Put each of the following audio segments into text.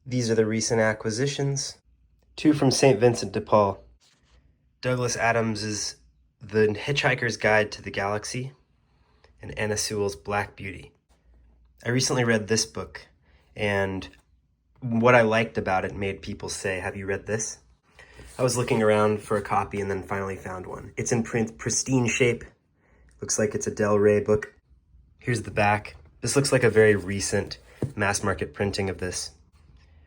These are the recent acquisitions. 2 from St. Vincent de Paul. Douglas Adams's The Hitchhiker's Guide to the Galaxy and Anna Sewell's Black Beauty. I recently read this book, and what I liked about it made people say, "Have you read this?" I was looking around for a copy and then finally found one. It's in pristine shape. Looks like it's a Del Rey book. Here's the back. This looks like a very recent mass market printing of this.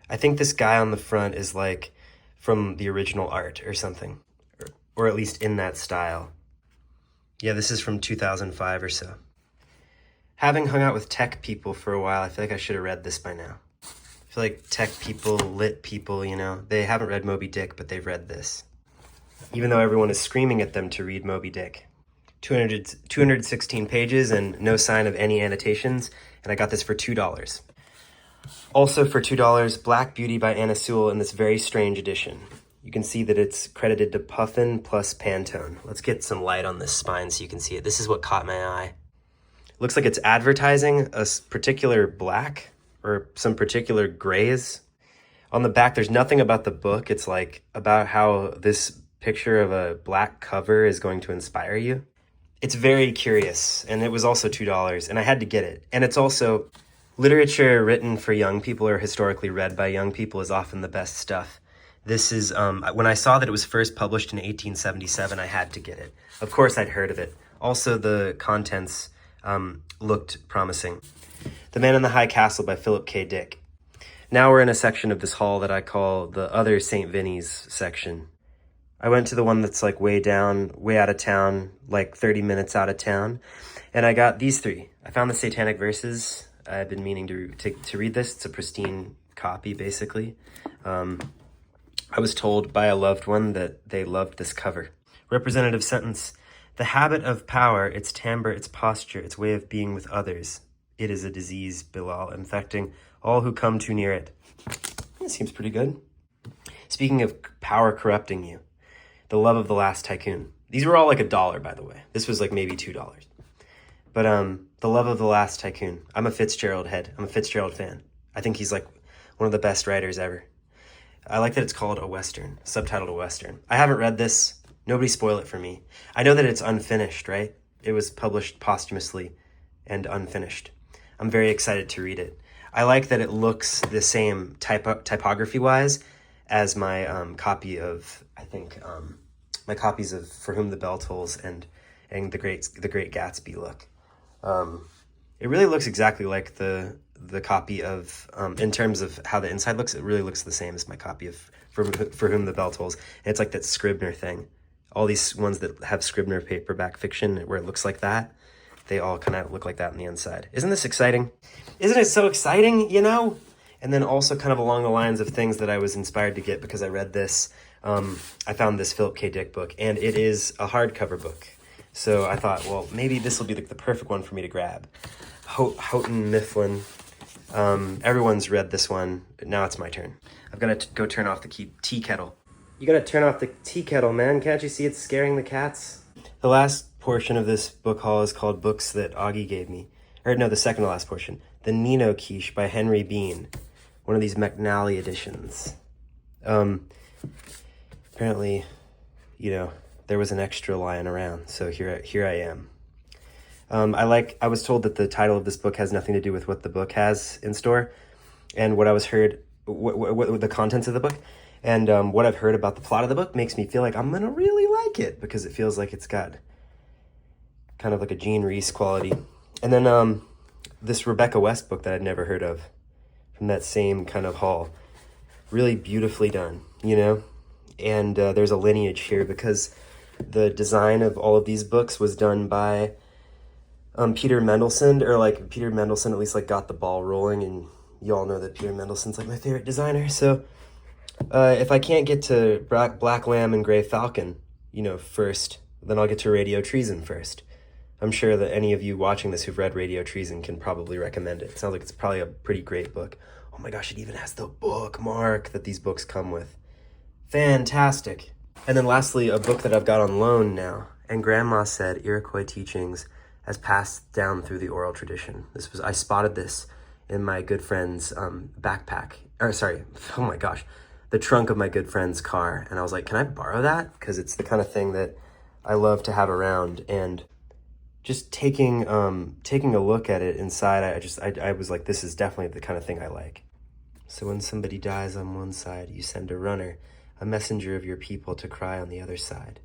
I think this guy on the front is like from the original art or something, or at least in that style. Yeah, this is from 2005 or so. Having hung out with tech people for a while, I feel like I should have read this by now. I feel like tech people, lit people, they haven't read Moby Dick, but they've read this. Even though everyone is screaming at them to read Moby Dick. 216 pages and no sign of any annotations, and I got this for $2. Also for $2, Black Beauty by Anna Sewell in this very strange edition. You can see that it's credited to Puffin plus Pantone. Let's get some light on this spine so you can see it. This is what caught my eye. It looks like it's advertising a particular black or some particular grays. On the back, there's nothing about the book. It's like about how this picture of a black cover is going to inspire you. It's very curious, and it was also $2, and I had to get it. And it's also literature written for young people or historically read by young people is often the best stuff. This is, when I saw that it was first published in 1877, I had to get it. Of course, I'd heard of it. Also, the contents looked promising. The Man in the High Castle by Philip K. Dick. Now we're in a section of this hall that I call the other St. Vinny's section. I went to the one that's like way down, way out of town, like 30 minutes out of town, and I got these 3. I found the Satanic Verses. I've been meaning to read this. It's a pristine copy, basically. I was told by a loved one that they loved this cover. Representative sentence: the habit of power, its timbre, its posture, its way of being with others. It is a disease, Bilal, infecting all who come too near it. That seems pretty good. Speaking of power corrupting you, The Love of the Last Tycoon. These were all like $1, by the way. This was like maybe $2. But The Love of the Last Tycoon. I'm a Fitzgerald head. I'm a Fitzgerald fan. I think he's like one of the best writers ever. I like that it's called a Western, subtitled a Western. I haven't read this. Nobody spoil it for me. I know that it's unfinished, right? It was published posthumously and unfinished. I'm very excited to read it. I like that it looks the same typography-wise as my copy of, my copies of For Whom the Bell Tolls and the Great Gatsby look. It really looks exactly like the copy of, in terms of how the inside looks, it really looks the same as my copy of For Whom the Bell Tolls. And it's like that Scribner thing. All these ones that have Scribner paperback fiction where it looks like that, they all kind of look like that on the inside. Isn't this exciting? Isn't it so exciting, And then also kind of along the lines of things that I was inspired to get because I read this, I found this Philip K. Dick book, and it is a hardcover book. So I thought, well, maybe this will be like the perfect one for me to grab. Houghton Mifflin. Everyone's read this one. Now it's my turn. I've got to go turn off the tea kettle. You gotta turn off the tea kettle, man. Can't you see it's scaring the cats? The last portion of this book haul is called Books That Augie Gave Me. Or no, the second to last portion. The Nino Quiche by Henry Bean. One of these McNally editions. Apparently, there was an extra lying around, so here I am. I was told that the title of this book has nothing to do with what the book has in store, and what the contents of the book, and what I've heard about the plot of the book makes me feel like I'm gonna really like it because it feels like it's got kind of like a Jean Rhys quality. And then this Rebecca West book that I'd never heard of from that same kind of haul, really beautifully done, And there's a lineage here because the design of all of these books was done by Peter Mendelssohn, or like Peter Mendelssohn at least like got the ball rolling, and you all know that Peter Mendelssohn's like my favorite designer. So if I can't get to Black Lamb and Grey Falcon, first, then I'll get to Radio Treason first. I'm sure that any of you watching this who've read Radio Treason can probably recommend it. It sounds like it's probably a pretty great book. Oh my gosh, it even has the bookmark that these books come with. Fantastic. And then lastly, a book that I've got on loan now. And Grandma said Iroquois teachings has passed down through the oral tradition. I spotted this in my good friend's backpack. Or sorry, oh my gosh, the trunk of my good friend's car. And I was like, can I borrow that? Because it's the kind of thing that I love to have around. And just taking a look at it inside, I was like, this is definitely the kind of thing I like. So when somebody dies on one side, you send a runner, a messenger of your people to cry on the other side.